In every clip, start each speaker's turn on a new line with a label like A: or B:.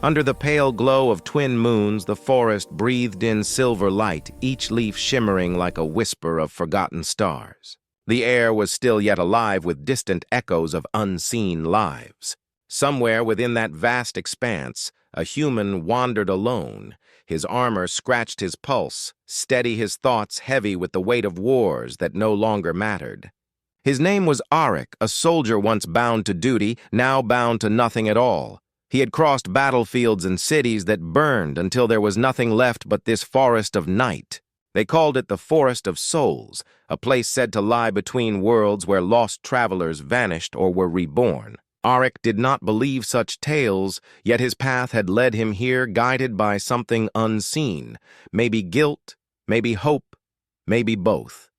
A: Under the pale glow of twin moons, the forest breathed in silver light, each leaf shimmering like a whisper of forgotten stars. The air was still yet alive with distant echoes of unseen lives. Somewhere within that vast expanse, a human wandered alone. His armor scratched his pulse, steady his thoughts heavy with the weight of wars that no longer mattered. His name was Arik, a soldier once bound to duty, now bound to nothing at all. He had crossed battlefields and cities that burned until there was nothing left but this forest of night. They called it the Forest of Souls, a place said to lie between worlds where lost travelers vanished or were reborn. Arik did not believe such tales, yet his path had led him here guided by something unseen, maybe guilt, maybe hope, maybe both.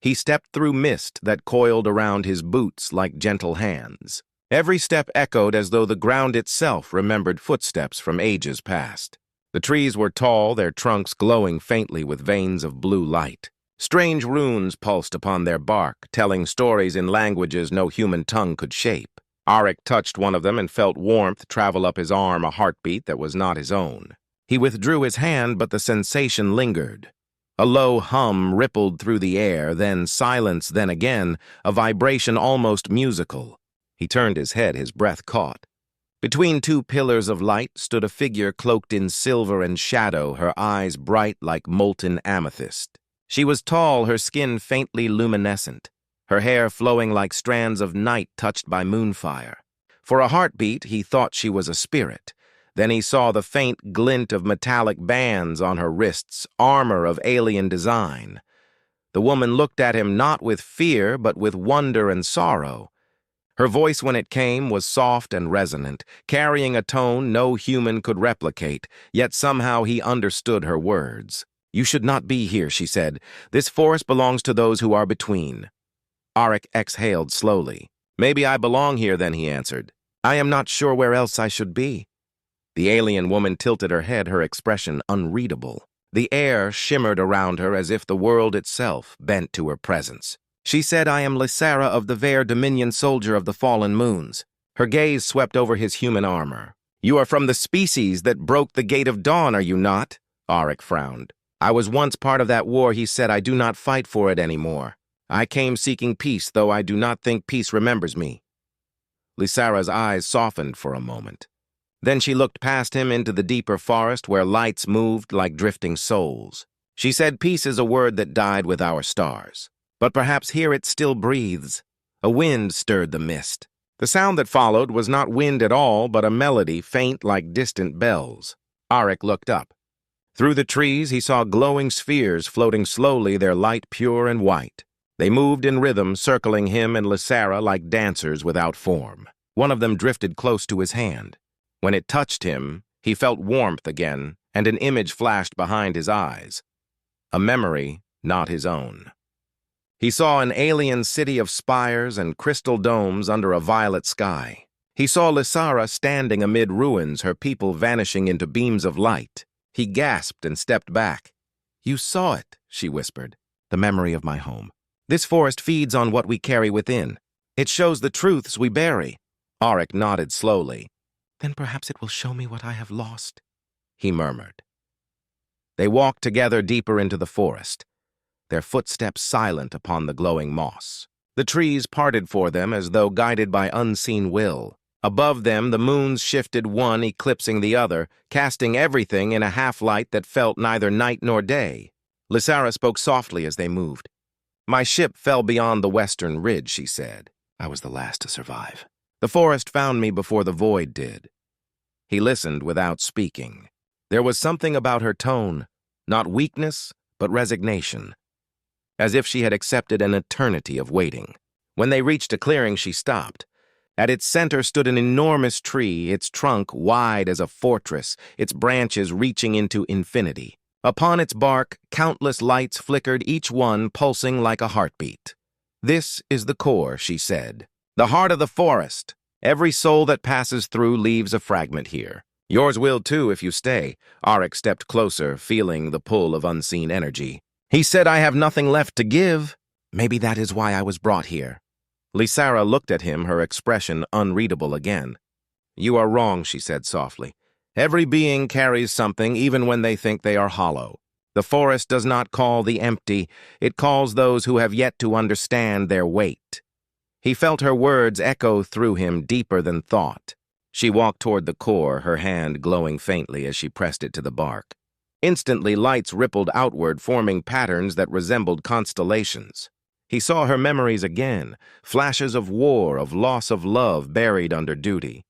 A: He stepped through mist that coiled around his boots like gentle hands. Every step echoed as though the ground itself remembered footsteps from ages past. The trees were tall, their trunks glowing faintly with veins of blue light. Strange runes pulsed upon their bark, telling stories in languages no human tongue could shape. Arik touched one of them and felt warmth travel up his arm, a heartbeat that was not his own. He withdrew his hand, but the sensation lingered. A low hum rippled through the air, then silence, then again, a vibration almost musical. He turned his head, his breath caught. Between two pillars of light stood a figure cloaked in silver and shadow, her eyes bright like molten amethyst. She was tall, her skin faintly luminescent, her hair flowing like strands of night touched by moonfire. For a heartbeat, he thought she was a spirit. Then he saw the faint glint of metallic bands on her wrists, armor of alien design. The woman looked at him not with fear, but with wonder and sorrow. Her voice, when it came, was soft and resonant, carrying a tone no human could replicate, yet somehow he understood her words. "You should not be here," she said. "This forest belongs to those who are between." Arik exhaled slowly. "Maybe I belong here then," he answered. "I am not sure where else I should be." The alien woman tilted her head, her expression unreadable. The air shimmered around her as if the world itself bent to her presence. She said, "I am Lysara of the Vare Dominion, soldier of the fallen moons." Her gaze swept over his human armor. "You are from the species that broke the gate of dawn, are you not?" Arik frowned. "I was once part of that war," he said. "I do not fight for it anymore. I came seeking peace, though I do not think peace remembers me." Lysara's eyes softened for a moment. Then she looked past him into the deeper forest where lights moved like drifting souls. She said, "Peace is a word that died with our stars. But perhaps here it still breathes." A wind stirred the mist. The sound that followed was not wind at all, but a melody faint like distant bells. Arik looked up. Through the trees he saw glowing spheres floating slowly, their light pure and white. They moved in rhythm, circling him and Lysara like dancers without form. One of them drifted close to his hand. When it touched him, he felt warmth again, and an image flashed behind his eyes. A memory not his own. He saw an alien city of spires and crystal domes under a violet sky. He saw Lysara standing amid ruins, her people vanishing into beams of light. He gasped and stepped back. "You saw it," she whispered, "the memory of my home. This forest feeds on what we carry within. It shows the truths we bury." Arik nodded slowly. "Then perhaps it will show me what I have lost," he murmured. They walked together deeper into the forest, their footsteps silent upon the glowing moss. The trees parted for them as though guided by unseen will. Above them, the moons shifted, one eclipsing the other, casting everything in a half-light that felt neither night nor day. Lysara spoke softly as they moved. "My ship fell beyond the western ridge," she said. "I was the last to survive. The forest found me before the void did." He listened without speaking. There was something about her tone, not weakness, but resignation, as if she had accepted an eternity of waiting. When they reached a clearing, she stopped. At its center stood an enormous tree, its trunk wide as a fortress, its branches reaching into infinity. Upon its bark, countless lights flickered, each one pulsing like a heartbeat. "This is the core," she said. "The heart of the forest. Every soul that passes through leaves a fragment here. Yours will too if you stay." Arik stepped closer, feeling the pull of unseen energy. He said, "I have nothing left to give." "Maybe that is why I was brought here." Lysara looked at him, her expression unreadable again. "You are wrong," she said softly. Every being carries something even when they think they are hollow. The forest does not call the empty, it calls those who have yet to understand their weight. He felt her words echo through him deeper than thought. She walked toward the core, her hand glowing faintly as she pressed it to the bark. Instantly, lights rippled outward, forming patterns that resembled constellations. He saw her memories again, flashes of war, of loss of love buried under duty.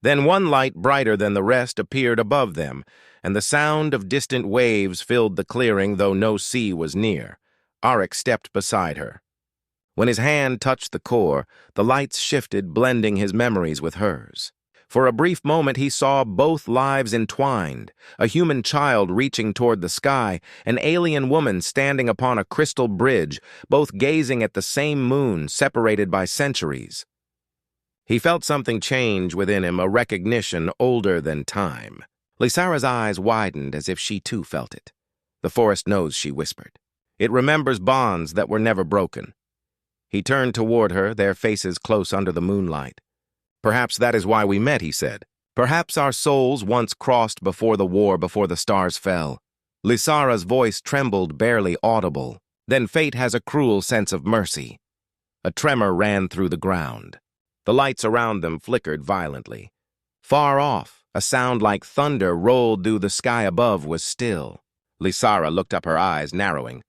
A: Then one light brighter than the rest appeared above them, and the sound of distant waves filled the clearing, though no sea was near. Arik stepped beside her. When his hand touched the core, the lights shifted, blending his memories with hers. For a brief moment he saw both lives entwined, a human child reaching toward the sky, an alien woman standing upon a crystal bridge, both gazing at the same moon, separated by centuries. He felt something change within him, a recognition older than time. Lysara's eyes widened as if she too felt it. The forest knows, she whispered. It remembers bonds that were never broken. He turned toward her, their faces close under the moonlight. Perhaps that is why we met, he said. Perhaps our souls once crossed before the war, before the stars fell. Lysara's voice trembled, barely audible. Then fate has a cruel sense of mercy. A tremor ran through the ground. The lights around them flickered violently. Far off, a sound like thunder rolled through the sky above was still. Lysara looked up, her eyes narrowing.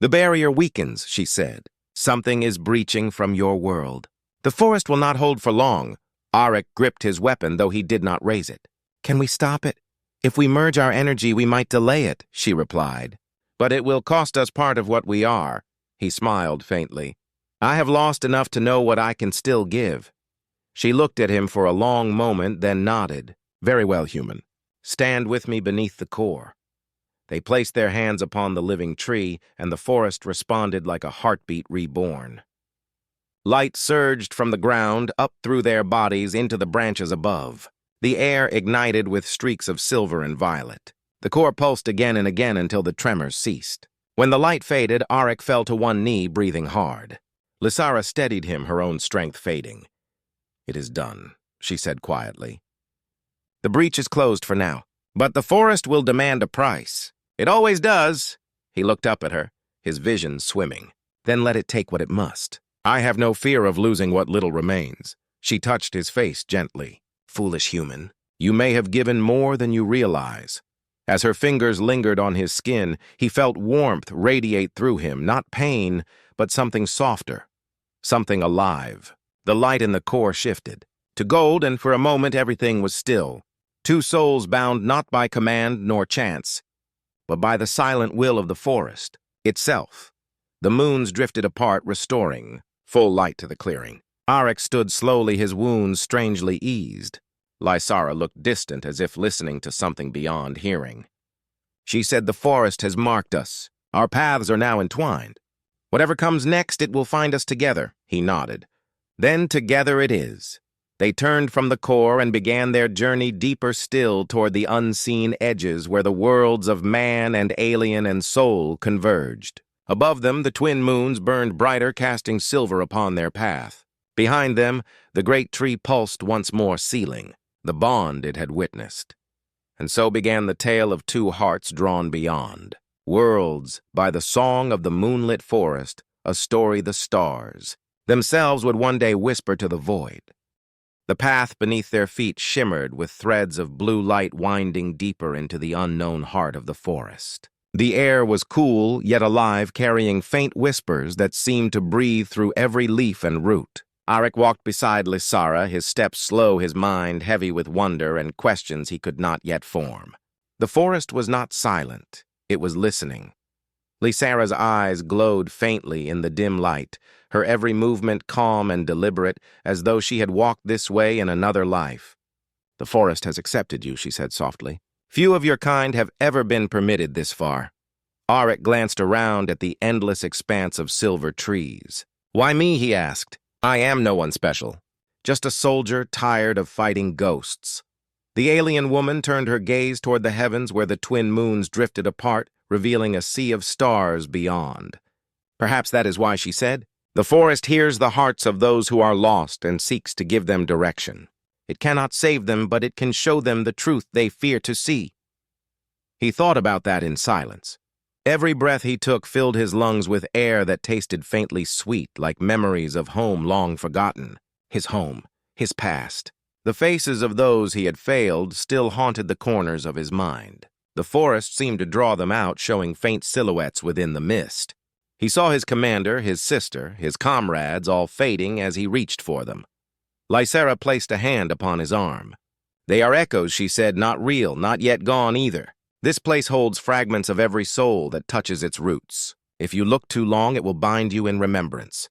A: The barrier weakens, she said. Something is breaching from your world. The forest will not hold for long. Arik gripped his weapon, though he did not raise it. Can we stop it? If we merge our energy, we might delay it, she replied. But it will cost us part of what we are. He smiled faintly. I have lost enough to know what I can still give. She looked at him for a long moment, then nodded. Very well, human. Stand with me beneath the core. They placed their hands upon the living tree, and the forest responded like a heartbeat reborn. Light surged from the ground, up through their bodies, into the branches above. The air ignited with streaks of silver and violet. The core pulsed again and again until the tremors ceased. When the light faded, Arik fell to one knee, breathing hard. Lysara steadied him, her own strength fading. It is done, she said quietly. The breach is closed for now, but the forest will demand a price. It always does. He looked up at her, his vision swimming. Then let it take what it must. I have no fear of losing what little remains. She touched his face gently. Foolish human, you may have given more than you realize. As her fingers lingered on his skin, he felt warmth radiate through him, not pain, but something softer, something alive. The light in the core shifted to gold, and for a moment everything was still. Two souls bound not by command nor chance, but by the silent will of the forest itself. The moons drifted apart, restoring full light to the clearing. Arik stood slowly, his wounds strangely eased. Lysara looked distant, as if listening to something beyond hearing. She said, the forest has marked us. Our paths are now entwined. Whatever comes next, it will find us together, he nodded. Then together it is. They turned from the core and began their journey deeper still toward the unseen edges where the worlds of man and alien and soul converged. Above them, the twin moons burned brighter, casting silver upon their path. Behind them, the great tree pulsed once more, sealing the bond it had witnessed. And so began the tale of two hearts drawn beyond. Worlds, by the song of the moonlit forest, a story the stars themselves would one day whisper to the void. The path beneath their feet shimmered with threads of blue light winding deeper into the unknown heart of the forest. The air was cool, yet alive, carrying faint whispers that seemed to breathe through every leaf and root. Arik walked beside Lysara, his steps slow, his mind heavy with wonder and questions he could not yet form. The forest was not silent, it was listening. Lysara's eyes glowed faintly in the dim light, her every movement calm and deliberate, as though she had walked this way in another life. The forest has accepted you, she said softly. Few of your kind have ever been permitted this far. Arik glanced around at the endless expanse of silver trees. Why me, he asked. I am no one special. Just a soldier tired of fighting ghosts. The alien woman turned her gaze toward the heavens where the twin moons drifted apart, revealing a sea of stars beyond. Perhaps that is why she said, the forest hears the hearts of those who are lost and seeks to give them direction. It cannot save them, but it can show them the truth they fear to see. He thought about that in silence. Every breath he took filled his lungs with air that tasted faintly sweet, like memories of home long forgotten. His home, his past. The faces of those he had failed still haunted the corners of his mind. The forest seemed to draw them out, showing faint silhouettes within the mist. He saw his commander, his sister, his comrades all fading as he reached for them. Lysera placed a hand upon his arm. "They are echoes," she said, "not real, not yet gone either. This place holds fragments of every soul that touches its roots. If you look too long, it will bind you in remembrance."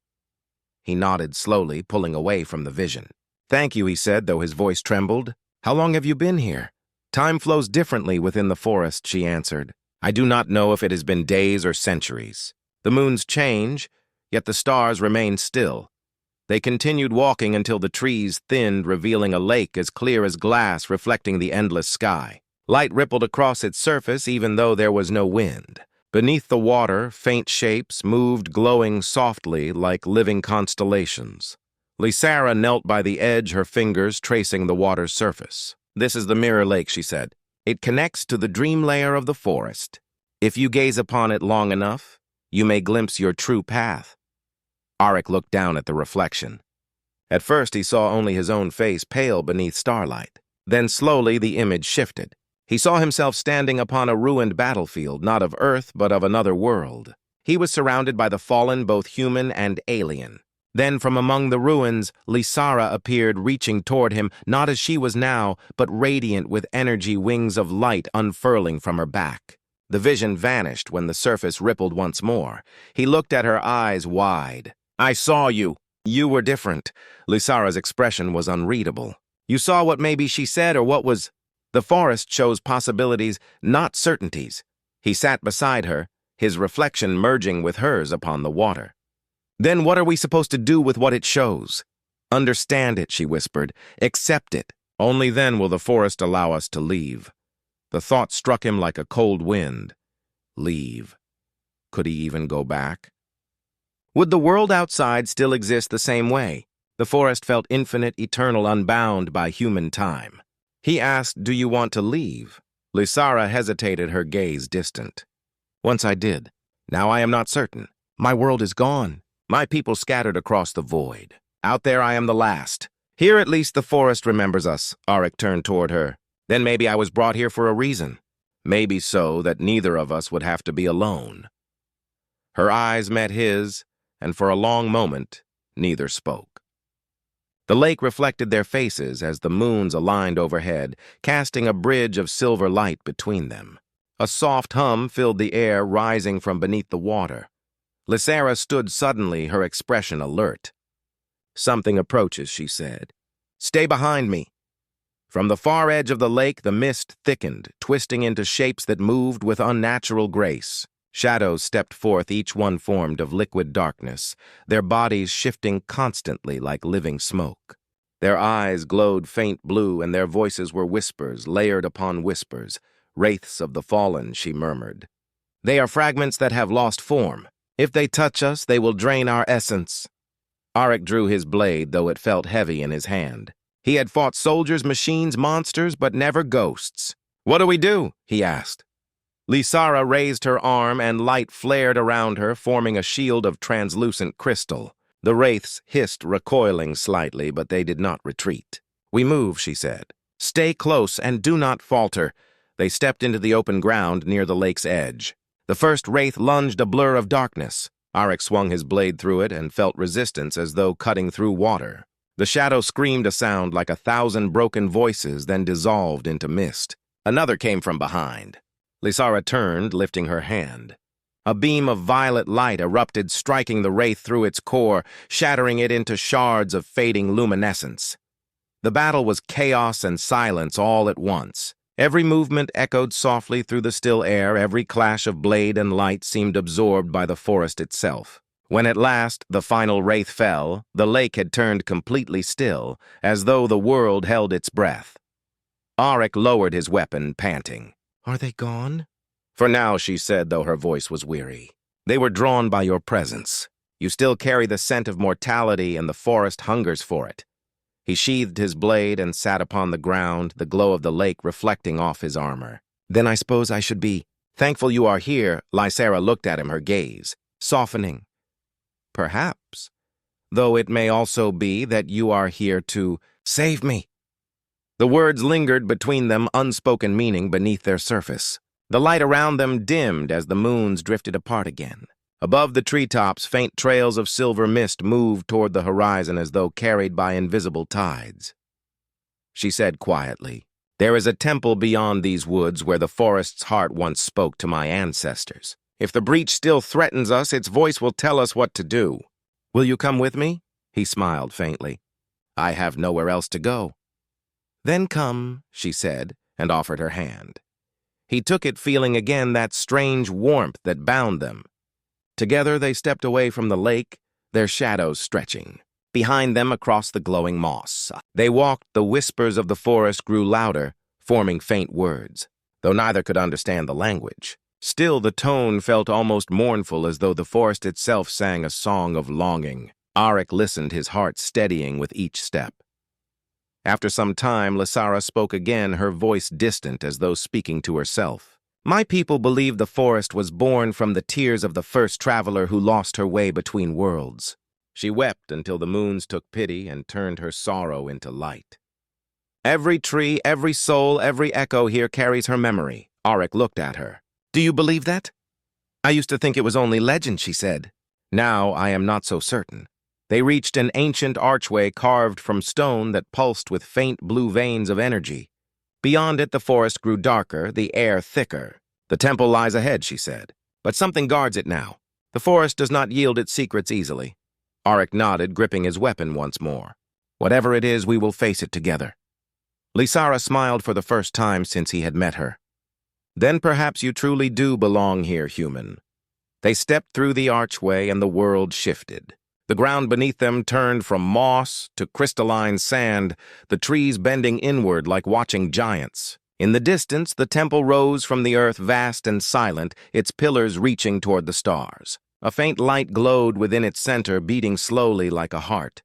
A: He nodded slowly, pulling away from the vision. "Thank you," he said, though his voice trembled. "How long have you been here?" "Time flows differently within the forest," she answered. "I do not know if it has been days or centuries. The moons change, yet the stars remain still." They continued walking until the trees thinned, revealing a lake as clear as glass reflecting the endless sky. Light rippled across its surface even though there was no wind. Beneath the water, faint shapes moved, glowing softly like living constellations. Lysera knelt by the edge, her fingers tracing the water's surface. "This is the mirror lake," she said. "It connects to the dream layer of the forest. If you gaze upon it long enough, you may glimpse your true path." Arik looked down at the reflection. At first he saw only his own face pale beneath starlight. Then slowly the image shifted. He saw himself standing upon a ruined battlefield, not of Earth, but of another world. He was surrounded by the fallen, both human and alien. Then from among the ruins, Lysera appeared, reaching toward him, not as she was now, but radiant with energy, wings of light unfurling from her back. The vision vanished when the surface rippled once more. He looked at her, eyes wide. "I saw you. You were different." Lysera's expression was unreadable. "You saw what maybe she said, or what was—" The forest chose possibilities, not certainties. He sat beside her, his reflection merging with hers upon the water. "Then what are we supposed to do with what it shows?" "Understand it," she whispered. "Accept it. Only then will the forest allow us to leave." The thought struck him like a cold wind. Leave. Could he even go back? Would the world outside still exist the same way? The forest felt infinite, eternal, unbound by human time. He asked, "Do you want to leave?" Lysera hesitated, her gaze distant. "Once I did. Now I am not certain. My world is gone. My people scattered across the void. Out there I am the last. Here at least the forest remembers us." Arik turned toward her. "Then maybe I was brought here for a reason. Maybe so that neither of us would have to be alone." Her eyes met his, and for a long moment, neither spoke. The lake reflected their faces as the moons aligned overhead, casting a bridge of silver light between them. A soft hum filled the air, rising from beneath the water. Lysera stood suddenly, her expression alert. "Something approaches," she said. "Stay behind me." From the far edge of the lake, the mist thickened, twisting into shapes that moved with unnatural grace. Shadows stepped forth, each one formed of liquid darkness, their bodies shifting constantly like living smoke. Their eyes glowed faint blue, and their voices were whispers, layered upon whispers. "Wraiths of the fallen," she murmured. "They are fragments that have lost form. If they touch us, they will drain our essence." Arik drew his blade, though it felt heavy in his hand. He had fought soldiers, machines, monsters, but never ghosts. "What do we do?" he asked. Lysera raised her arm, and light flared around her, forming a shield of translucent crystal. The wraiths hissed, recoiling slightly, but they did not retreat. "We move," she said. "Stay close and do not falter." They stepped into the open ground near the lake's edge. The first wraith lunged, a blur of darkness. Arik swung his blade through it and felt resistance as though cutting through water. The shadow screamed a sound like 1,000 broken voices, then dissolved into mist. Another came from behind. Lysera turned, lifting her hand. A beam of violet light erupted, striking the wraith through its core, shattering it into shards of fading luminescence. The battle was chaos and silence all at once. Every movement echoed softly through the still air, every clash of blade and light seemed absorbed by the forest itself. When at last the final wraith fell, the lake had turned completely still, as though the world held its breath. Arik lowered his weapon, panting. "Are they gone?" "For now," she said, though her voice was weary. "They were drawn by your presence. You still carry the scent of mortality, and the forest hungers for it." He sheathed his blade and sat upon the ground, the glow of the lake reflecting off his armor. "Then I suppose I should be thankful you are here." Lysara looked at him, her gaze softening. "Perhaps. Though it may also be that you are here to save me." The words lingered between them, unspoken meaning beneath their surface. The light around them dimmed as the moons drifted apart again. Above the treetops, faint trails of silver mist moved toward the horizon as though carried by invisible tides. She said quietly, "There is a temple beyond these woods where the forest's heart once spoke to my ancestors. If the breach still threatens us, its voice will tell us what to do. Will you come with me?" He smiled faintly. "I have nowhere else to go." "Then come," she said, and offered her hand. He took it, feeling again that strange warmth that bound them. Together they stepped away from the lake, their shadows stretching. Behind them, across the glowing moss, they walked. The whispers of the forest grew louder, forming faint words, though neither could understand the language. Still, the tone felt almost mournful, as though the forest itself sang a song of longing. Arik listened, his heart steadying with each step. After some time, Lysara spoke again, her voice distant as though speaking to herself. "My people believe the forest was born from the tears of the first traveler who lost her way between worlds." She wept until the moons took pity and turned her sorrow into light. "Every tree, every soul, every echo here carries her memory." Arik looked at her. "Do you believe that?" "I used to think it was only legend," she said. "Now I am not so certain." They reached an ancient archway carved from stone that pulsed with faint blue veins of energy. Beyond it, the forest grew darker, the air thicker. "The temple lies ahead," she said, "but something guards it now. The forest does not yield its secrets easily." Arik nodded, gripping his weapon once more. "Whatever it is, we will face it together." Lysara smiled for the first time since he had met her. "Then perhaps you truly do belong here, human." They stepped through the archway and the world shifted. The ground beneath them turned from moss to crystalline sand, the trees bending inward like watching giants. In the distance, the temple rose from the earth, vast and silent, its pillars reaching toward the stars. A faint light glowed within its center, beating slowly like a heart.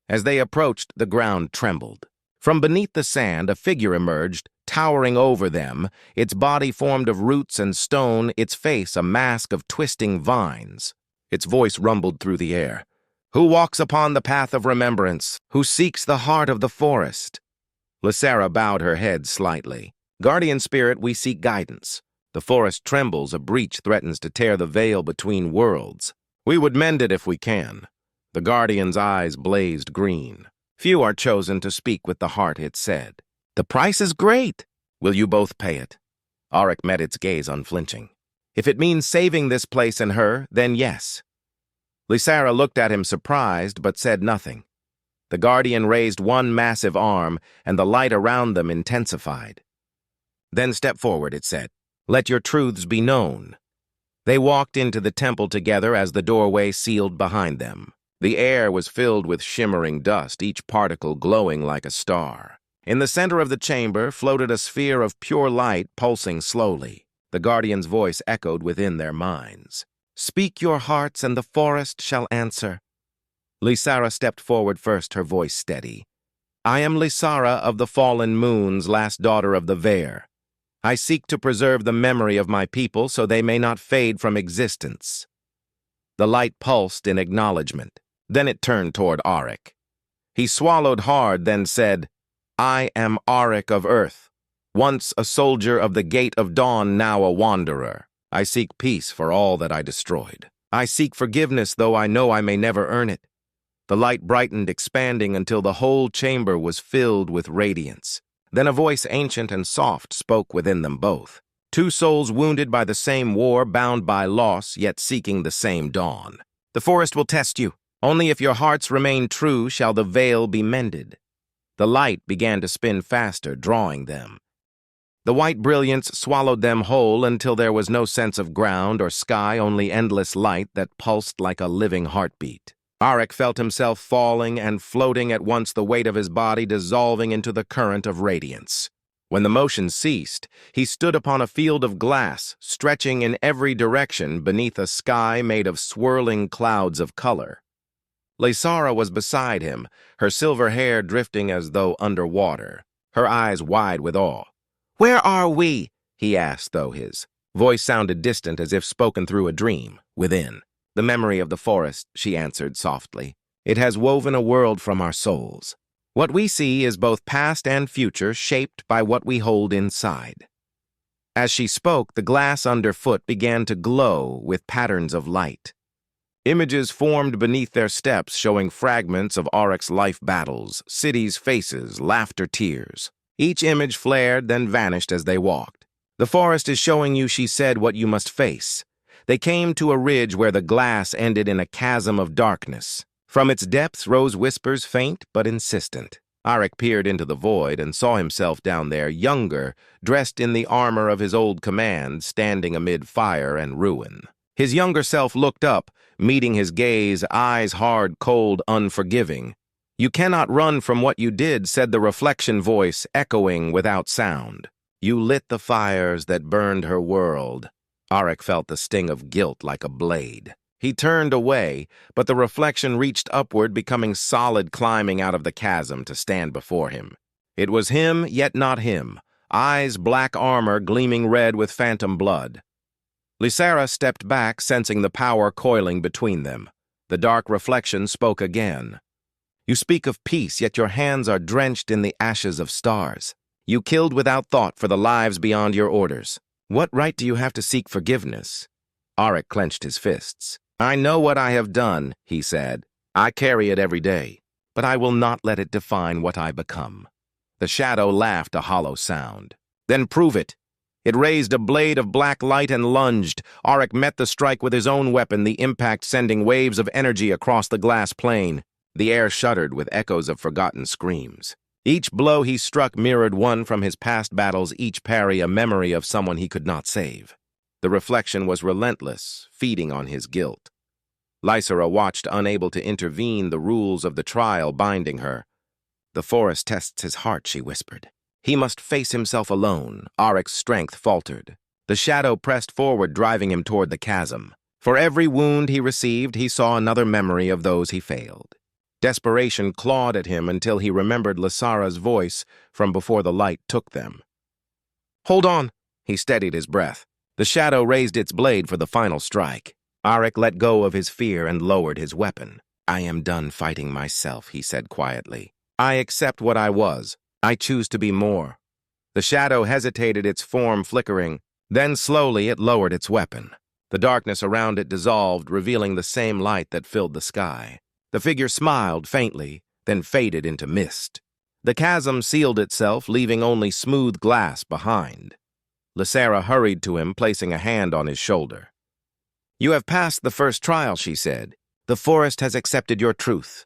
A: As they approached, the ground trembled. From beneath the sand, a figure emerged, towering over them, its body formed of roots and stone, its face a mask of twisting vines. Its voice rumbled through the air. "Who walks upon the path of remembrance? Who seeks the heart of the forest?" Lysara bowed her head slightly. "Guardian spirit, we seek guidance. The forest trembles, a breach threatens to tear the veil between worlds. We would mend it if we can." The guardian's eyes blazed green. "Few are chosen to speak with the heart," it said. "The price is great. Will you both pay it?" Arik met its gaze unflinching. "If it means saving this place and her, then yes." Lysara looked at him surprised, but said nothing. The guardian raised one massive arm, and the light around them intensified. "Then step forward," it said. "Let your truths be known." They walked into the temple together as the doorway sealed behind them. The air was filled with shimmering dust, each particle glowing like a star. In the center of the chamber floated a sphere of pure light pulsing slowly. The guardian's voice echoed within their minds. "Speak your hearts, and the forest shall answer." Lysara stepped forward first, her voice steady. "I am Lysara of the fallen moons, last daughter of the Vare. I seek to preserve the memory of my people so they may not fade from existence." The light pulsed in acknowledgement. Then it turned toward Arik. He swallowed hard, then said, "I am Arik of Earth, once a soldier of the Gate of Dawn, now a wanderer. I seek peace for all that I destroyed. I seek forgiveness, though I know I may never earn it." The light brightened, expanding until the whole chamber was filled with radiance. Then a voice ancient and soft spoke within them both. Two souls wounded by the same war, bound by loss, yet seeking the same dawn. "The forest will test you. Only if your hearts remain true shall the veil be mended." The light began to spin faster, drawing them. The white brilliance swallowed them whole until there was no sense of ground or sky, only endless light that pulsed like a living heartbeat. Arik felt himself falling and floating at once, the weight of his body dissolving into the current of radiance. When the motion ceased, he stood upon a field of glass, stretching in every direction beneath a sky made of swirling clouds of color. Lysara was beside him, her silver hair drifting as though underwater, her eyes wide with awe. "Where are we?" he asked, though his voice sounded distant as if spoken through a dream. "Within. The memory of the forest," she answered softly. "It has woven a world from our souls. What we see is both past and future, shaped by what we hold inside." As she spoke, the glass underfoot began to glow with patterns of light. Images formed beneath their steps, showing fragments of Aurek's life battles, cities' faces, laughter, tears. Each image flared, then vanished as they walked. "The forest is showing you," she said, "what you must face." They came to a ridge where the glass ended in a chasm of darkness. From its depths rose whispers, faint but insistent. Auric peered into the void and saw himself down there, younger, dressed in the armor of his old command, standing amid fire and ruin. His younger self looked up, meeting his gaze, eyes hard, cold, unforgiving. "You cannot run from what you did," said the reflection voice, echoing without sound. "You lit the fires that burned her world." Auric felt the sting of guilt like a blade. He turned away, but the reflection reached upward, becoming solid, climbing out of the chasm to stand before him. It was him, yet not him, eyes black armor gleaming red with phantom blood. Lysara stepped back, sensing the power coiling between them. The dark reflection spoke again. "You speak of peace, yet your hands are drenched in the ashes of stars. You killed without thought for the lives beyond your orders. What right do you have to seek forgiveness?" Auric clenched his fists. "I know what I have done," he said. "I carry it every day, but I will not let it define what I become." The shadow laughed a hollow sound. "Then prove it." It raised a blade of black light and lunged. Auric met the strike with his own weapon, the impact sending waves of energy across the glass plane. The air shuddered with echoes of forgotten screams. Each blow he struck mirrored one from his past battles, each parry a memory of someone he could not save. The reflection was relentless, feeding on his guilt. Lysara watched, unable to intervene, the rules of the trial binding her. "The forest tests his heart," she whispered. He must face himself alone. Auric's strength faltered. The shadow pressed forward, driving him toward the chasm. For every wound he received, he saw another memory of those he failed. Desperation clawed at him until he remembered Lysara's voice from before the light took them. "Hold on!" He steadied his breath. The shadow raised its blade for the final strike. Auric let go of his fear and lowered his weapon. "I am done fighting myself," he said quietly. "I accept what I was. I choose to be more." The shadow hesitated, its form flickering. Then slowly it lowered its weapon. The darkness around it dissolved, revealing the same light that filled the sky. The figure smiled faintly, then faded into mist. The chasm sealed itself, leaving only smooth glass behind. Lysara hurried to him, placing a hand on his shoulder. "You have passed the first trial," she said. "The forest has accepted your truth."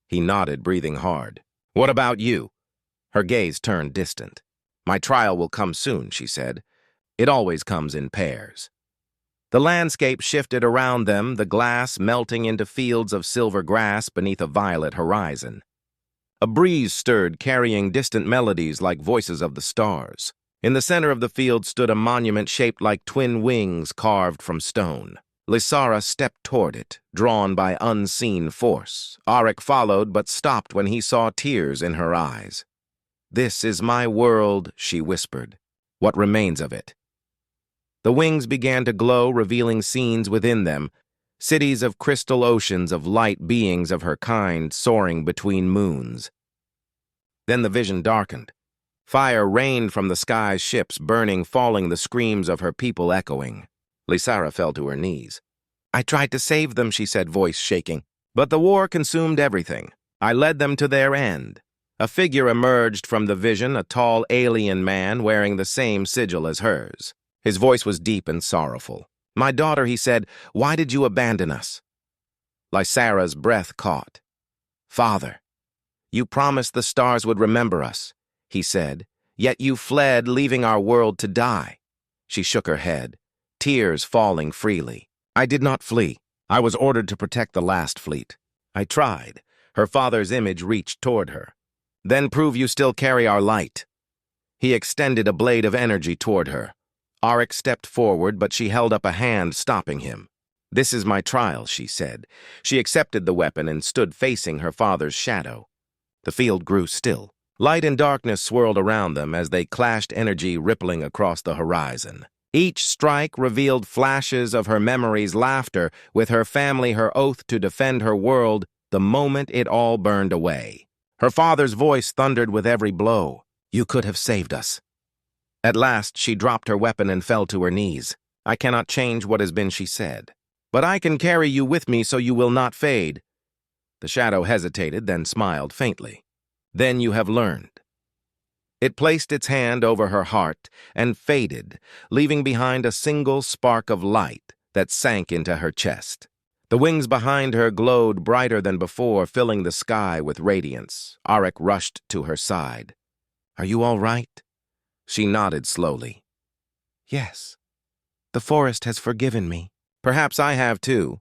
A: He nodded, breathing hard. "What about you?" Her gaze turned distant. "My trial will come soon," she said. "It always comes in pairs." The landscape shifted around them, the glass melting into fields of silver grass beneath a violet horizon. A breeze stirred, carrying distant melodies like voices of the stars. In the center of the field stood a monument shaped like twin wings carved from stone. Lysara stepped toward it, drawn by unseen force. Auric followed, but stopped when he saw tears in her eyes. "This is my world," she whispered. "What remains of it?" The wings began to glow, revealing scenes within them, cities of crystal oceans of light beings of her kind soaring between moons. Then the vision darkened. Fire rained from the sky's ships, burning, falling, the screams of her people echoing. Lysara fell to her knees. "I tried to save them," she said, voice shaking. "But the war consumed everything. I led them to their end." A figure emerged from the vision, a tall alien man wearing the same sigil as hers. His voice was deep and sorrowful. "My daughter," he said, "why did you abandon us?" Lysara's breath caught. "Father, you promised the stars would remember us," he said, "yet you fled, leaving our world to die." She shook her head, tears falling freely. "I did not flee. I was ordered to protect the last fleet. I tried." Her father's image reached toward her. "Then prove you still carry our light." He extended a blade of energy toward her. Auric stepped forward, but she held up a hand, stopping him. "This is my trial," she said. She accepted the weapon and stood facing her father's shadow. The field grew still. Light and darkness swirled around them as they clashed, energy rippling across the horizon. Each strike revealed flashes of her memories, laughter with her family, her oath to defend her world, the moment it all burned away. Her father's voice thundered with every blow. "You could have saved us." At last, she dropped her weapon and fell to her knees. "I cannot change what has been," she said. "But I can carry you with me so you will not fade." The shadow hesitated, then smiled faintly. "Then you have learned." It placed its hand over her heart and faded, leaving behind a single spark of light that sank into her chest. The wings behind her glowed brighter than before, filling the sky with radiance. Arik rushed to her side. "Are you all right?" She nodded slowly. "Yes. The forest has forgiven me. Perhaps I have too."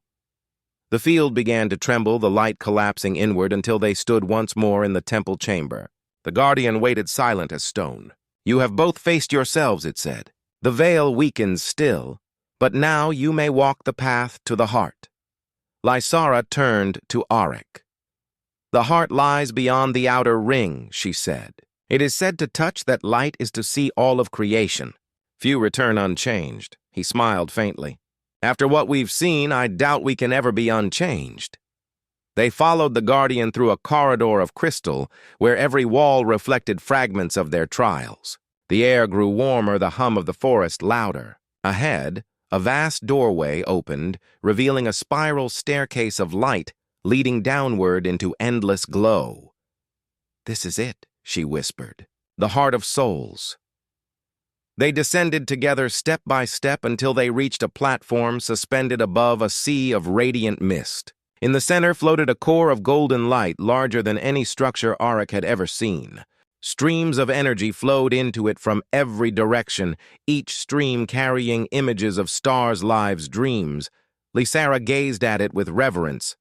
A: The field began to tremble, the light collapsing inward until they stood once more in the temple chamber. The guardian waited silent as stone. "You have both faced yourselves," it said. "The veil weakens still, but now you may walk the path to the heart." Lysara turned to Arik. "The heart lies beyond the outer ring," she said. "It is said to touch that light is to see all of creation. Few return unchanged." He smiled faintly. "After what we've seen, I doubt we can ever be unchanged." They followed the guardian through a corridor of crystal where every wall reflected fragments of their trials. The air grew warmer, the hum of the forest louder. Ahead, a vast doorway opened, revealing a spiral staircase of light leading downward into endless glow. "This is it," she whispered. "The heart of souls." They descended together step by step until they reached a platform suspended above a sea of radiant mist. In the center floated a core of golden light larger than any structure Arik had ever seen. Streams of energy flowed into it from every direction, each stream carrying images of stars' lives' dreams. Lysara gazed at it with reverence.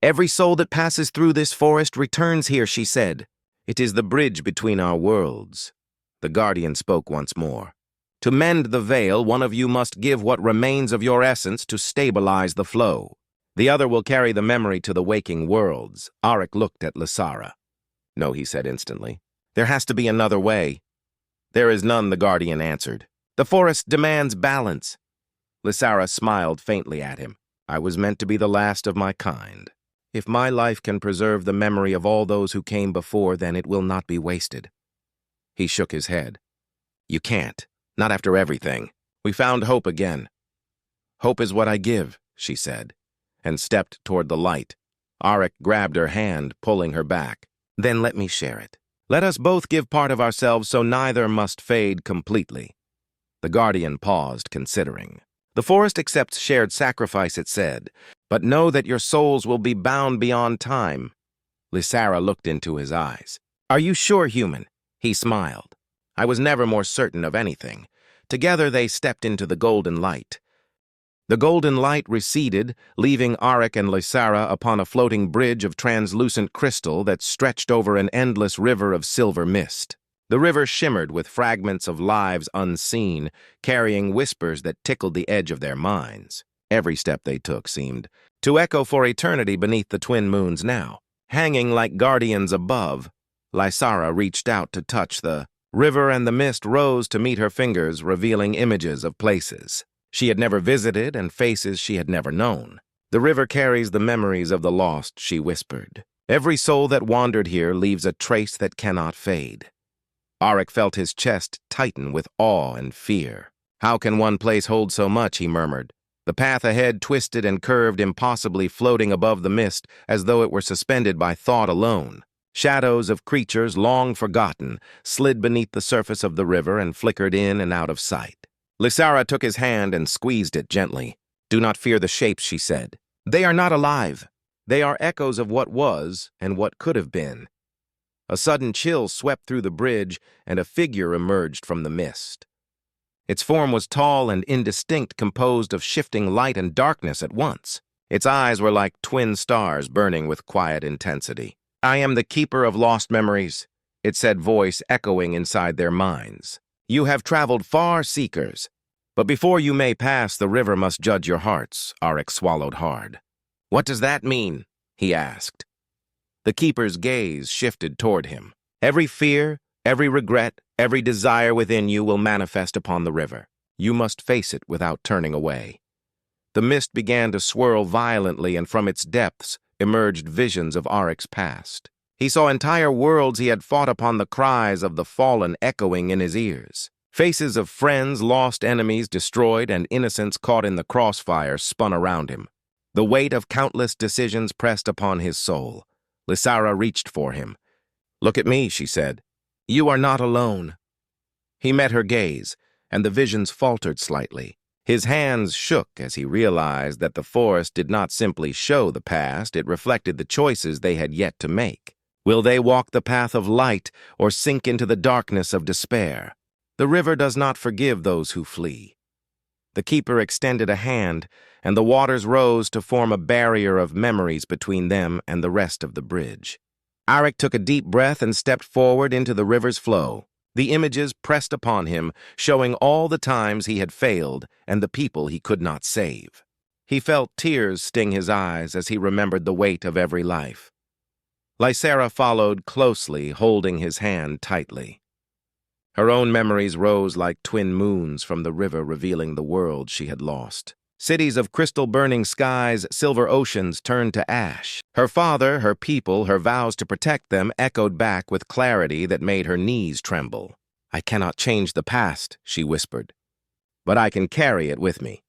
A: "Every soul that passes through this forest returns here," she said. "It is the bridge between our worlds." The guardian spoke once more. "To mend the veil, one of you must give what remains of your essence to stabilize the flow. The other will carry the memory to the waking worlds." Arik looked at Lysara. "No," he said instantly. "There has to be another way." "There is none," the guardian answered. "The forest demands balance." Lysara smiled faintly at him. "I was meant to be the last of my kind. If my life can preserve the memory of all those who came before, then it will not be wasted." He shook his head. "You can't. Not after everything. We found hope again." "Hope is what I give," she said, and stepped toward the light. Arik grabbed her hand, pulling her back. "Then let me share it. Let us both give part of ourselves so neither must fade completely." The guardian paused, considering. "The forest accepts shared sacrifice," it said, "but know that your souls will be bound beyond time." Lysara looked into his eyes. "Are you sure, human?" He smiled. "I was never more certain of anything." Together they stepped into the golden light. The golden light receded, leaving Arik and Lysara upon a floating bridge of translucent crystal that stretched over an endless river of silver mist. The river shimmered with fragments of lives unseen, carrying whispers that tickled the edge of their minds. Every step they took seemed to echo for eternity beneath the twin moons now. Hanging like guardians above, Lysara reached out to touch the river, and the mist rose to meet her fingers, revealing images of places she had never visited and faces she had never known. "The river carries the memories of the lost," she whispered. "Every soul that wandered here leaves a trace that cannot fade." Arik felt his chest tighten with awe and fear. "How can one place hold so much?" he murmured. The path ahead twisted and curved impossibly, floating above the mist as though it were suspended by thought alone. Shadows of creatures long forgotten slid beneath the surface of the river and flickered in and out of sight. Lysara took his hand and squeezed it gently. "Do not fear the shapes," she said. "They are not alive. They are echoes of what was and what could have been." A sudden chill swept through the bridge, and a figure emerged from the mist. Its form was tall and indistinct, composed of shifting light and darkness at once. Its eyes were like twin stars burning with quiet intensity. "I am the keeper of lost memories," it said, voice echoing inside their minds. "You have traveled far, seekers. But before you may pass, the river must judge your hearts, Arik swallowed hard. What does that mean? He asked. The keeper's gaze shifted toward him. Every fear, every regret, every desire within you will manifest upon the river. You must face it without turning away. The mist began to swirl violently, and from its depths emerged visions of Arik's past. He saw entire worlds he had fought upon, the cries of the fallen echoing in his ears. Faces of friends, lost enemies destroyed, and innocents caught in the crossfire spun around him. The weight of countless decisions pressed upon his soul. Lysara reached for him. "Look at me," she said. "You are not alone." He met her gaze, and the visions faltered slightly. His hands shook as he realized that the forest did not simply show the past, it reflected the choices they had yet to make. Will they walk the path of light or sink into the darkness of despair? The river does not forgive those who flee. The keeper extended a hand, and the waters rose to form a barrier of memories between them and the rest of the bridge. Arik took a deep breath and stepped forward into the river's flow. The images pressed upon him, showing all the times he had failed and the people he could not save. He felt tears sting his eyes as he remembered the weight of every life. Lysara followed closely, holding his hand tightly. Her own memories rose like twin moons from the river, revealing the world she had lost. Cities of crystal-burning skies, silver oceans turned to ash. Her father, her people, her vows to protect them echoed back with clarity that made her knees tremble. "I cannot change the past," she whispered, "but I can carry it with me."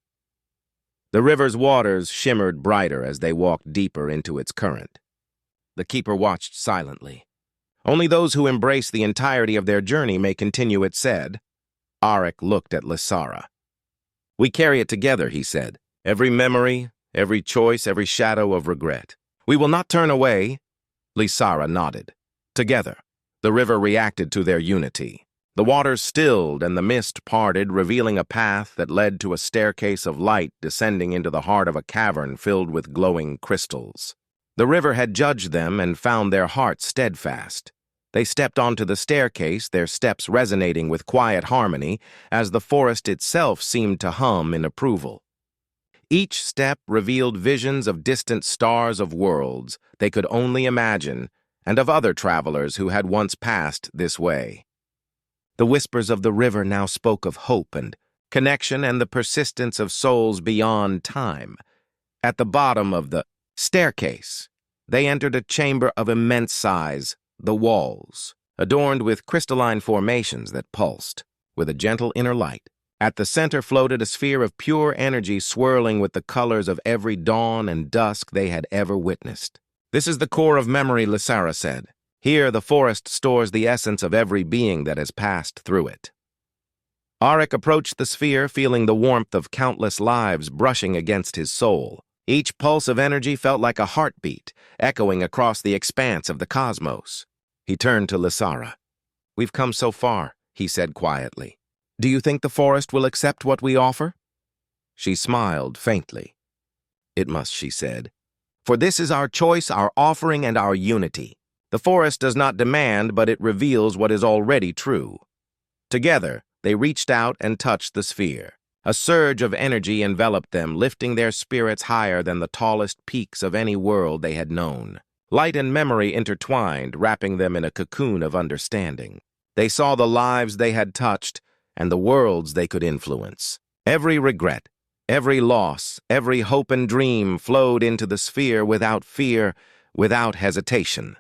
A: The river's waters shimmered brighter as they walked deeper into its current. The keeper watched silently. "Only those who embrace the entirety of their journey may continue," it said. Arik looked at Lysara. "We carry it together," he said. "Every memory, every choice, every shadow of regret. We will not turn away." Lysara nodded. Together, the river reacted to their unity. The waters stilled and the mist parted, revealing a path that led to a staircase of light descending into the heart of a cavern filled with glowing crystals. The river had judged them and found their hearts steadfast. They stepped onto the staircase, their steps resonating with quiet harmony, as the forest itself seemed to hum in approval. Each step revealed visions of distant stars, of worlds they could only imagine, and of other travelers who had once passed this way. The whispers of the river now spoke of hope and connection and the persistence of souls beyond time. At the bottom of the staircase, they entered a chamber of immense size, the walls, adorned with crystalline formations that pulsed, with a gentle inner light. At the center floated a sphere of pure energy swirling with the colors of every dawn and dusk they had ever witnessed. "This is the core of memory," Lysara said. "Here the forest stores the essence of every being that has passed through it." Arik approached the sphere, feeling the warmth of countless lives brushing against his soul. Each pulse of energy felt like a heartbeat, echoing across the expanse of the cosmos. He turned to Lysara. "We've come so far," he said quietly. "Do you think the forest will accept what we offer?" She smiled faintly. "It must," she said. "For this is our choice, our offering, and our unity. The forest does not demand, but it reveals what is already true." Together, they reached out and touched the sphere. A surge of energy enveloped them, lifting their spirits higher than the tallest peaks of any world they had known. Light and memory intertwined, wrapping them in a cocoon of understanding. They saw the lives they had touched and the worlds they could influence. Every regret, every loss, every hope and dream flowed into the sphere without fear, without hesitation.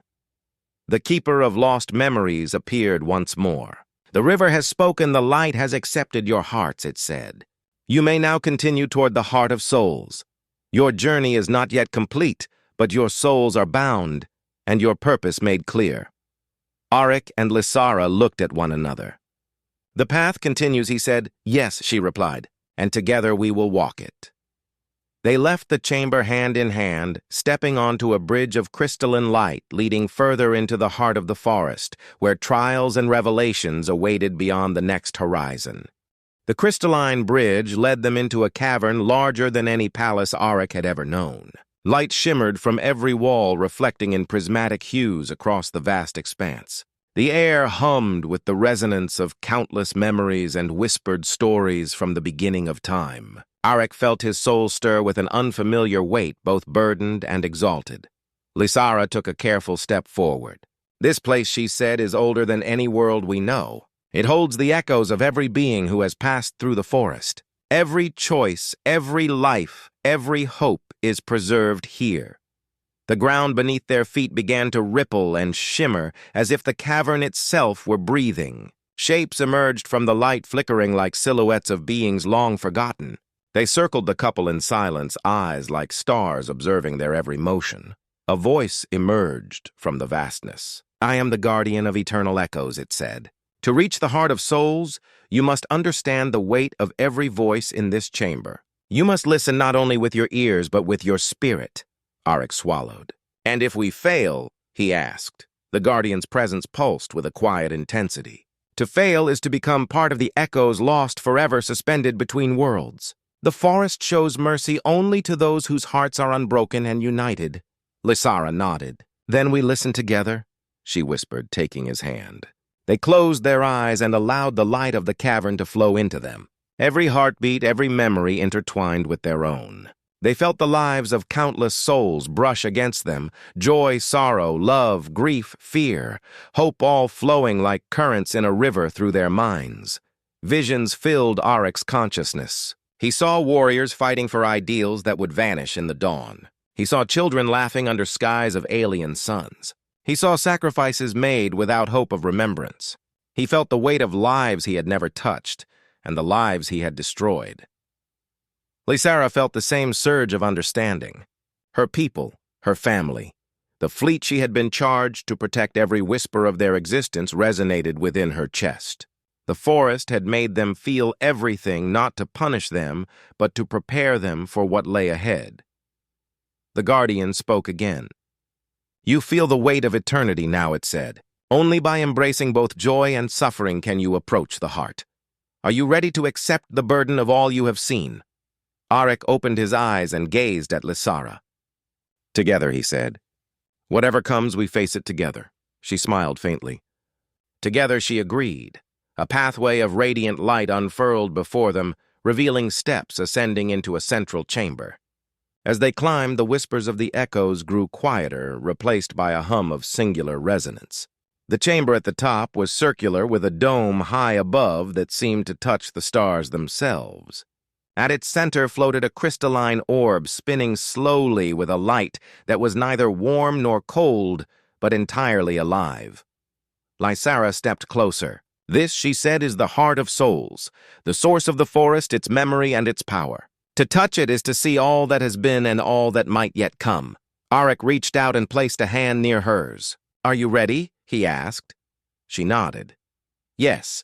A: The keeper of lost memories appeared once more. "The river has spoken, the light has accepted your hearts," it said. "You may now continue toward the heart of souls. Your journey is not yet complete, but your souls are bound, and your purpose made clear." Arik and Lysara looked at one another. "The path continues," he said. "Yes," she replied, "and together we will walk it." They left the chamber hand in hand, stepping onto a bridge of crystalline light leading further into the heart of the forest, where trials and revelations awaited beyond the next horizon. The crystalline bridge led them into a cavern larger than any palace Arik had ever known. Light shimmered from every wall, reflecting in prismatic hues across the vast expanse. The air hummed with the resonance of countless memories and whispered stories from the beginning of time. Arik felt his soul stir with an unfamiliar weight, both burdened and exalted. Lysara took a careful step forward. This place, she said, is older than any world we know. It holds the echoes of every being who has passed through the forest. Every choice, every life, every hope is preserved here. The ground beneath their feet began to ripple and shimmer as if the cavern itself were breathing. Shapes emerged from the light, flickering like silhouettes of beings long forgotten. They circled the couple in silence, eyes like stars observing their every motion. A voice emerged from the vastness. "I am the guardian of eternal echoes," it said. "To reach the heart of souls, you must understand the weight of every voice in this chamber. You must listen not only with your ears, but with your spirit." Arik swallowed. "And if we fail?" he asked. The guardian's presence pulsed with a quiet intensity. "To fail is to become part of the echoes lost forever, suspended between worlds. The forest shows mercy only to those whose hearts are unbroken and united." Lysara nodded. "Then we listen together," she whispered, taking his hand. They closed their eyes and allowed the light of the cavern to flow into them. Every heartbeat, every memory intertwined with their own. They felt the lives of countless souls brush against them, joy, sorrow, love, grief, fear, hope all flowing like currents in a river through their minds. Visions filled Arik's consciousness. He saw warriors fighting for ideals that would vanish in the dawn. He saw children laughing under skies of alien suns. He saw sacrifices made without hope of remembrance. He felt the weight of lives he had never touched and the lives he had destroyed. Lysara felt the same surge of understanding. Her people, her family, the fleet she had been charged to protect, every whisper of their existence resonated within her chest. The forest had made them feel everything, not to punish them, but to prepare them for what lay ahead. The guardian spoke again. "You feel the weight of eternity now," it said. "Only by embracing both joy and suffering can you approach the heart. Are you ready to accept the burden of all you have seen?" Arik opened his eyes and gazed at Lysara. "Together," he said. "Whatever comes, we face it together." She smiled faintly. Together, she agreed. A pathway of radiant light unfurled before them, revealing steps ascending into a central chamber. As they climbed, the whispers of the echoes grew quieter, replaced by a hum of singular resonance. The chamber at the top was circular, with a dome high above that seemed to touch the stars themselves. At its center floated a crystalline orb, spinning slowly with a light that was neither warm nor cold, but entirely alive. Lysara stepped closer. "This," she said, "is the heart of souls, the source of the forest, its memory and its power. To touch it is to see all that has been and all that might yet come." Arik reached out and placed a hand near hers. "Are you ready?" he asked. She nodded. "Yes."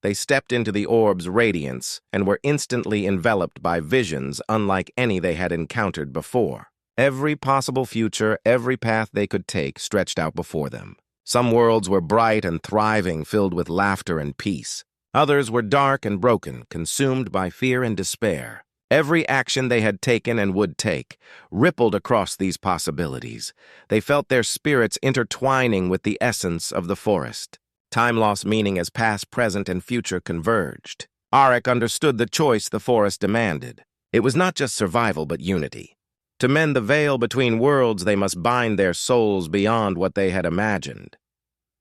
A: They stepped into the orb's radiance and were instantly enveloped by visions unlike any they had encountered before. Every possible future, every path they could take stretched out before them. Some worlds were bright and thriving, filled with laughter and peace. Others were dark and broken, consumed by fear and despair. Every action they had taken and would take rippled across these possibilities. They felt their spirits intertwining with the essence of the forest. Time lost meaning as past, present, and future converged. Arik understood the choice the forest demanded. It was not just survival, but unity. To mend the veil between worlds, they must bind their souls beyond what they had imagined.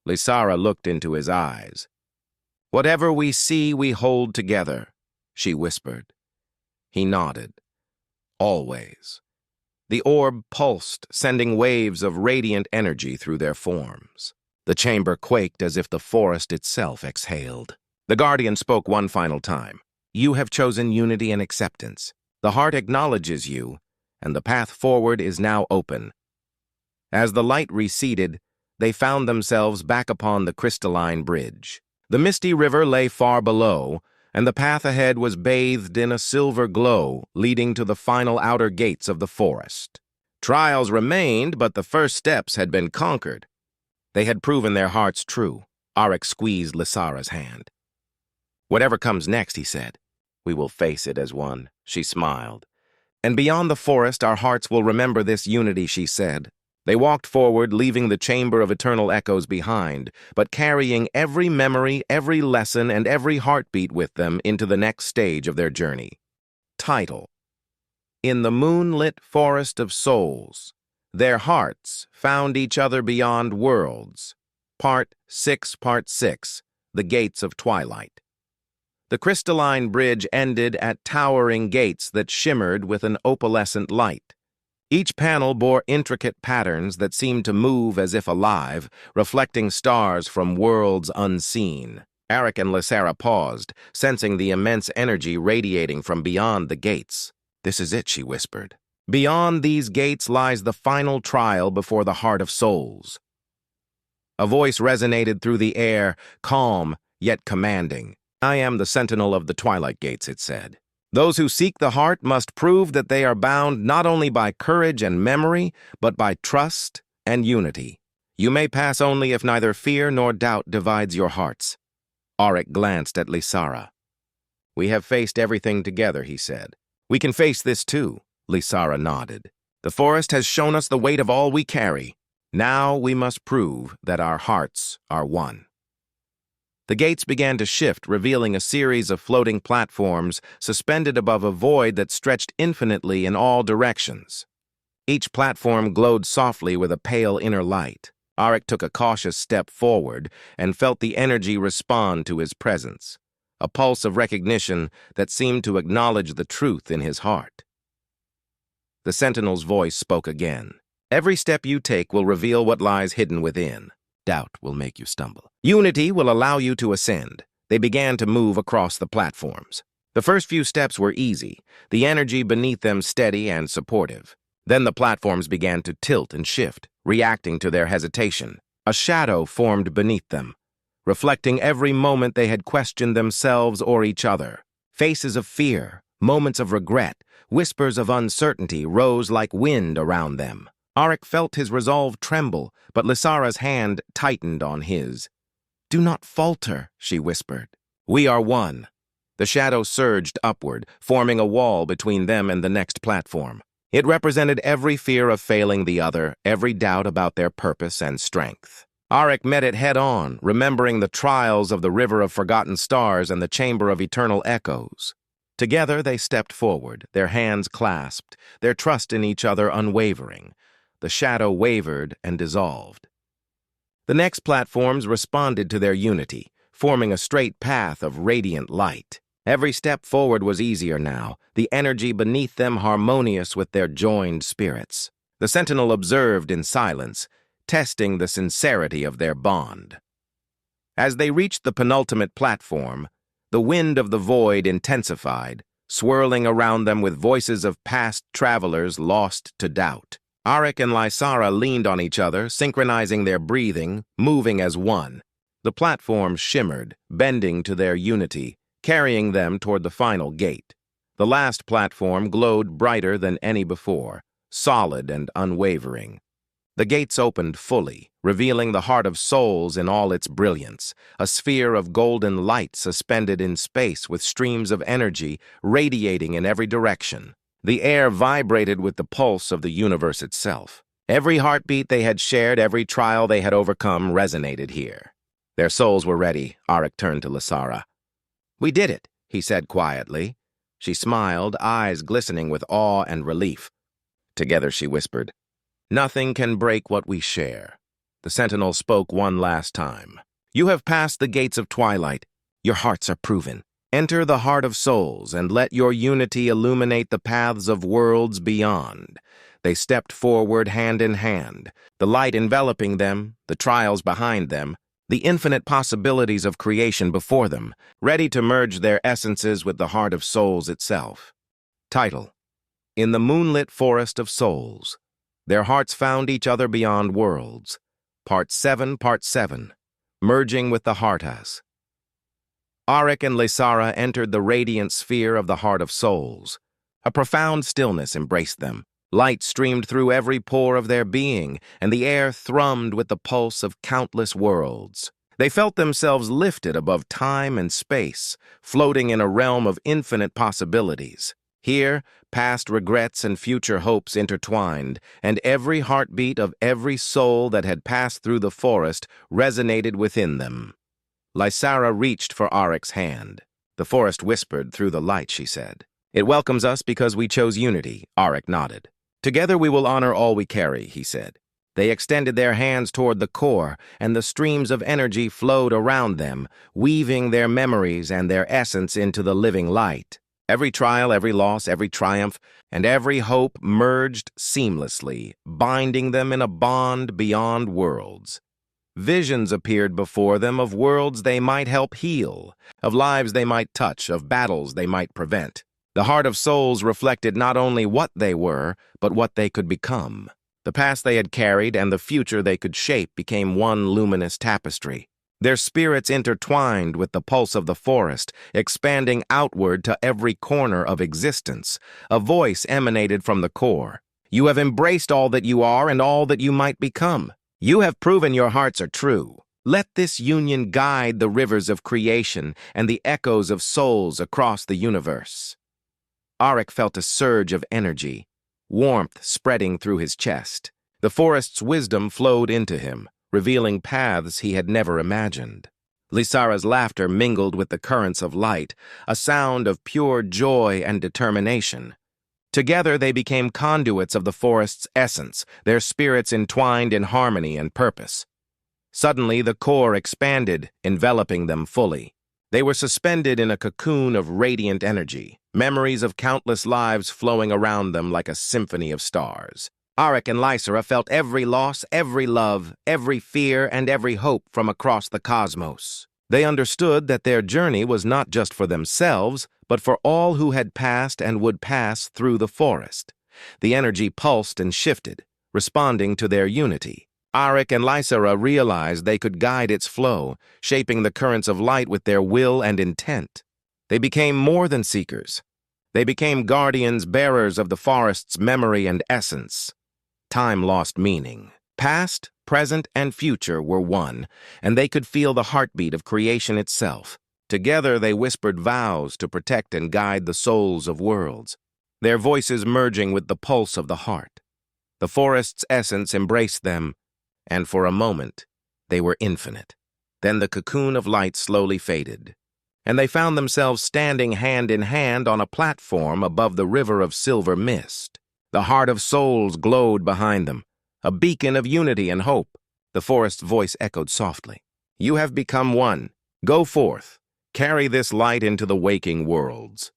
A: Lysara looked into his eyes. "Whatever we see, we hold together," she whispered. He nodded. "Always." The orb pulsed, sending waves of radiant energy through their forms. The chamber quaked as if the forest itself exhaled. The guardian spoke one final time. "You have chosen unity and acceptance. The heart acknowledges you, and the path forward is now open." As the light receded, they found themselves back upon the crystalline bridge. The misty river lay far below, and the path ahead was bathed in a silver glow, leading to the final outer gates of the forest. Trials remained, but the first steps had been conquered. They had proven their hearts true. Arik squeezed Lysara's hand. "Whatever comes next," he said, "we will face it as one." She smiled. "And beyond the forest, our hearts will remember this unity," she said. They walked forward, leaving the chamber of eternal echoes behind, but carrying every memory, every lesson, and every heartbeat with them into the next stage of their journey. Title: In the Moonlit Forest of Souls, Their Hearts Found Each Other Beyond Worlds. Part 6, The Gates of Twilight. The crystalline bridge ended at towering gates that shimmered with an opalescent light. Each panel bore intricate patterns that seemed to move as if alive, reflecting stars from worlds unseen. Arik and Lysara paused, sensing the immense energy radiating from beyond the gates. "This is it," she whispered. "Beyond these gates lies the final trial before the Heart of Souls." A voice resonated through the air, calm yet commanding. "I am the sentinel of the Twilight Gates," it said. "Those who seek the heart must prove that they are bound not only by courage and memory, but by trust and unity. You may pass only if neither fear nor doubt divides your hearts." Arik glanced at Lysara. "We have faced everything together," he said. "We can face this too." Lysara nodded. "The forest has shown us the weight of all we carry. Now we must prove that our hearts are one." The gates began to shift, revealing a series of floating platforms suspended above a void that stretched infinitely in all directions. Each platform glowed softly with a pale inner light. Arik took a cautious step forward and felt the energy respond to his presence, a pulse of recognition that seemed to acknowledge the truth in his heart. The sentinel's voice spoke again. "Every step you take will reveal what lies hidden within. Doubt will make you stumble. Unity will allow you to ascend." They began to move across the platforms. The first few steps were easy, the energy beneath them steady and supportive. Then the platforms began to tilt and shift, reacting to their hesitation. A shadow formed beneath them, reflecting every moment they had questioned themselves or each other. Faces of fear, moments of regret, whispers of uncertainty rose like wind around them. Arik felt his resolve tremble, but Lysara's hand tightened on his. "Do not falter," she whispered. "We are one." The shadow surged upward, forming a wall between them and the next platform. It represented every fear of failing the other, every doubt about their purpose and strength. Arik met it head-on, remembering the trials of the River of Forgotten Stars and the Chamber of Eternal Echoes. Together they stepped forward, their hands clasped, their trust in each other unwavering. The shadow wavered and dissolved. The next platforms responded to their unity, forming a straight path of radiant light. Every step forward was easier now, the energy beneath them harmonious with their joined spirits. The sentinel observed in silence, testing the sincerity of their bond. As they reached the penultimate platform, the wind of the void intensified, swirling around them with voices of past travelers lost to doubt. Arik and Lysara leaned on each other, synchronizing their breathing, moving as one. The platforms shimmered, bending to their unity, carrying them toward the final gate. The last platform glowed brighter than any before, solid and unwavering. The gates opened fully, revealing the Heart of Souls in all its brilliance, a sphere of golden light suspended in space with streams of energy radiating in every direction. The air vibrated with the pulse of the universe itself. Every heartbeat they had shared, every trial they had overcome resonated here. Their souls were ready. Arik turned to Lysara. "We did it," he said quietly. She smiled, eyes glistening with awe and relief. Together, she whispered, "Nothing can break what we share." The sentinel spoke one last time. "You have passed the gates of twilight. Your hearts are proven. Enter the Heart of Souls and let your unity illuminate the paths of worlds beyond." They stepped forward hand in hand, the light enveloping them, the trials behind them, the infinite possibilities of creation before them, ready to merge their essences with the Heart of Souls itself. Title: In the Moonlit Forest of Souls, Their Hearts Found Each Other Beyond Worlds. Part 7, Merging with the Heartas. Arik and Lysara entered the radiant sphere of the Heart of Souls. A profound stillness embraced them. Light streamed through every pore of their being, and the air thrummed with the pulse of countless worlds. They felt themselves lifted above time and space, floating in a realm of infinite possibilities. Here, past regrets and future hopes intertwined, and every heartbeat of every soul that had passed through the forest resonated within them. Lysara reached for Arek's hand. The forest whispered through the light, she said. It welcomes us because we chose unity, Arek nodded. Together we will honor all we carry, he said. They extended their hands toward the core, and the streams of energy flowed around them, weaving their memories and their essence into the living light. Every trial, every loss, every triumph, and every hope merged seamlessly, binding them in a bond beyond worlds. Visions appeared before them of worlds they might help heal, of lives they might touch, of battles they might prevent. The heart of souls reflected not only what they were, but what they could become. The past they had carried and the future they could shape became one luminous tapestry. Their spirits intertwined with the pulse of the forest, expanding outward to every corner of existence. A voice emanated from the core. You have embraced all that you are and all that you might become. You have proven your hearts are true. Let this union guide the rivers of creation and the echoes of souls across the universe. Arek felt a surge of energy, warmth spreading through his chest. The forest's wisdom flowed into him, revealing paths he had never imagined. Lysara's laughter mingled with the currents of light, a sound of pure joy and determination. Together they became conduits of the forest's essence, their spirits entwined in harmony and purpose. Suddenly the core expanded, enveloping them fully. They were suspended in a cocoon of radiant energy, memories of countless lives flowing around them like a symphony of stars. Arek and Lysara felt every loss, every love, every fear, and every hope from across the cosmos. They understood that their journey was not just for themselves, but for all who had passed and would pass through the forest. The energy pulsed and shifted, responding to their unity. Arek and Lysara realized they could guide its flow, shaping the currents of light with their will and intent. They became more than seekers. They became guardians, bearers of the forest's memory and essence. Time lost meaning. Past, present, and future were one, and they could feel the heartbeat of creation itself. Together they whispered vows to protect and guide the souls of worlds, their voices merging with the pulse of the heart. The forest's essence embraced them, and for a moment, they were infinite. Then the cocoon of light slowly faded, and they found themselves standing hand in hand on a platform above the river of silver mist. The heart of souls glowed behind them, a beacon of unity and hope. The forest's voice echoed softly. You have become one. Go forth. Carry this light into the waking worlds.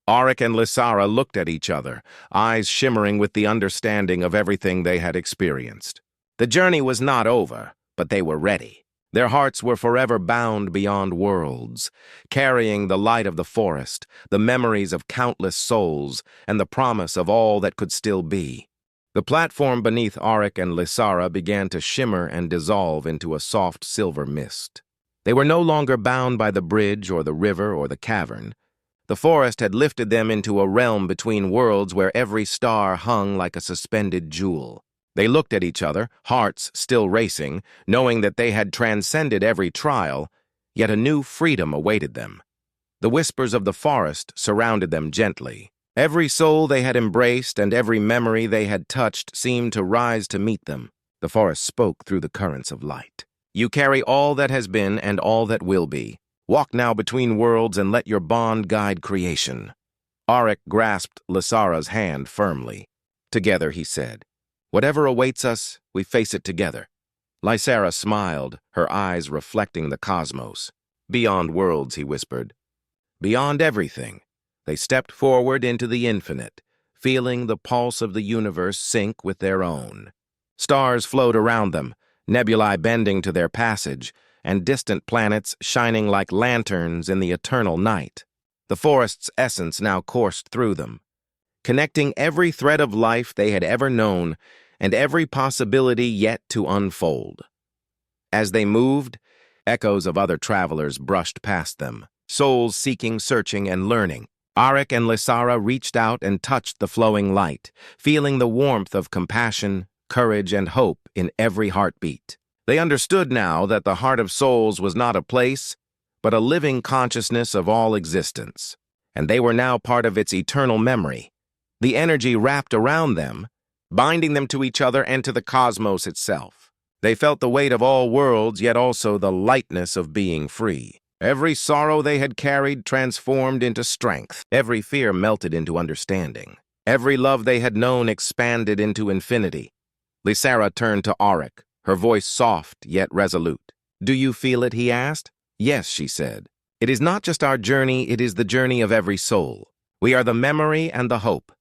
A: Arek and Lysara looked at each other, eyes shimmering with the understanding of everything they had experienced. The journey was not over, but they were ready. Their hearts were forever bound beyond worlds, carrying the light of the forest, the memories of countless souls, and the promise of all that could still be. The platform beneath Arek and Lysara began to shimmer and dissolve into a soft silver mist. They were no longer bound by the bridge or the river or the cavern. The forest had lifted them into a realm between worlds where every star hung like a suspended jewel. They looked at each other, hearts still racing, knowing that they had transcended every trial, yet a new freedom awaited them. The whispers of the forest surrounded them gently. Every soul they had embraced and every memory they had touched seemed to rise to meet them. The forest spoke through the currents of light. You carry all that has been and all that will be. Walk now between worlds and let your bond guide creation. Arek grasped Lysara's hand firmly. Together, he said. Whatever awaits us, we face it together. Lysara smiled, her eyes reflecting the cosmos. Beyond worlds, he whispered. Beyond everything. They stepped forward into the infinite, feeling the pulse of the universe sync with their own. Stars flowed around them, nebulae bending to their passage, and distant planets shining like lanterns in the eternal night. The forest's essence now coursed through them, connecting every thread of life they had ever known and every possibility yet to unfold. As they moved, echoes of other travelers brushed past them, souls seeking, searching, and learning. Arek and Lysara reached out and touched the flowing light, feeling the warmth of compassion, courage, and hope in every heartbeat. They understood now that the heart of souls was not a place, but a living consciousness of all existence. and they were now part of its eternal memory. The energy wrapped around them, binding them to each other and to the cosmos itself. They felt the weight of all worlds, yet also the lightness of being free. Every sorrow they had carried transformed into strength. Every fear melted into understanding. Every love they had known expanded into infinity. Lysera turned to Auric, her voice soft yet resolute. "Do you feel it?" he asked. "Yes," she said. "It is not just our journey, it is the journey of every soul. We are the memory and the hope."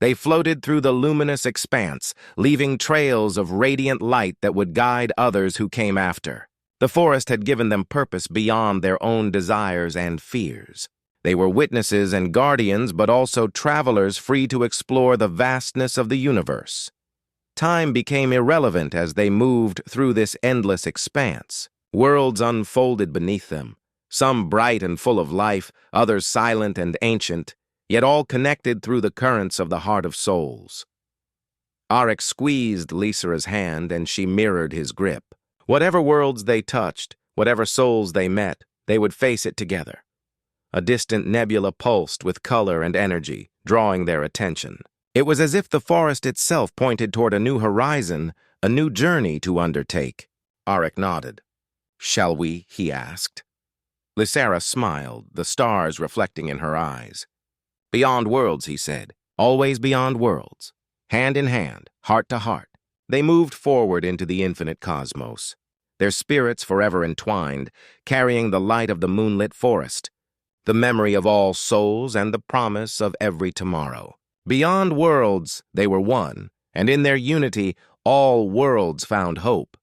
A: They floated through the luminous expanse, leaving trails of radiant light that would guide others who came after. The forest had given them purpose beyond their own desires and fears. They were witnesses and guardians, but also travelers free to explore the vastness of the universe. Time became irrelevant as they moved through this endless expanse. Worlds unfolded beneath them, some bright and full of life, others silent and ancient, yet all connected through the currents of the heart of souls. Auric squeezed Lysera's hand, and she mirrored his grip. Whatever worlds they touched, whatever souls they met, they would face it together. A distant nebula pulsed with color and energy, drawing their attention. It was as if the forest itself pointed toward a new horizon, a new journey to undertake. Auric nodded. "Shall we?" he asked. Lysera smiled, the stars reflecting in her eyes. "Beyond worlds," he said. "Always beyond worlds." Hand in hand, heart to heart, they moved forward into the infinite cosmos, their spirits forever entwined, carrying the light of the moonlit forest, the memory of all souls and the promise of every tomorrow. Beyond worlds, they were one, and in their unity, all worlds found hope.